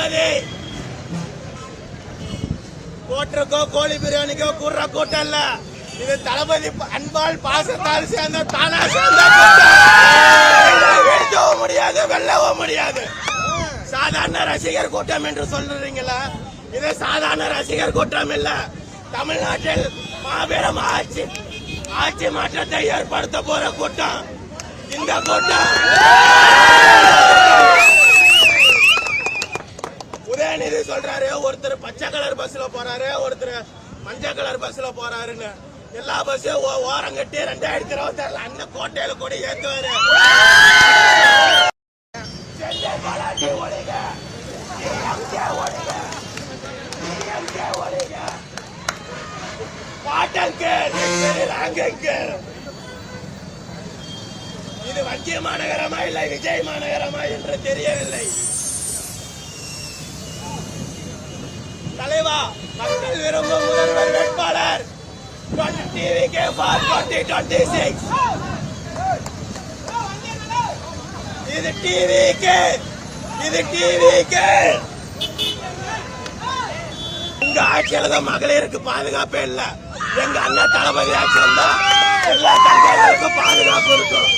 தளபதி கோட்டருக்கோ கோழி பிரியாணிக்கோ கூடுற கூட்டம் இல்ல, இது தளபதி அன்பால் பாசத்தால் சேர்ந்த தானா சேர்ந்த வீழ்த்தவும் முடியாது, வெல்லவும் முடியாது. சாதாரண ரசிகர் கூட்டம் என்று சொல்றீங்களா? இது சாதாரண ரசிகர் கூட்டம் இல்ல. தமிழ்நாட்டில் மாபெரும் ஆட்சி மாற்றத்தை ஏற்படுத்த போற கூட்டம் இந்த கூட்டம். உதயநிதி சொல்றாரு, ஒருத்தர் பச்சை கலர் பஸ்ல போறாரு, ஒருத்தர் மஞ்சள் கலர் பஸ்ல போறாருன்னு. எல்லா பஸ்ஸும் ஓரம் கட்டி 2026 அந்த கோட்டையில கூட ஏத்துவாரு. இது வஞ்சிய மாநகரமா இல்லை விஜய் மாநகரமா என்று தெரியவில்லை. தலைவா, மக்கள் விரும்பும் முதல்வர் வேட்பாளர் டிவிகே ஃபார் 2026. இது டிவிகே. உங்க ஆட்சியில தான் மகளிருக்கு பாதுகாப்பே இல்ல. எங்க அண்ணன் தளபதி ஆட்சியில் தான் எல்லா தங்களுக்கும் பாதுகாப்பு இருக்கும்.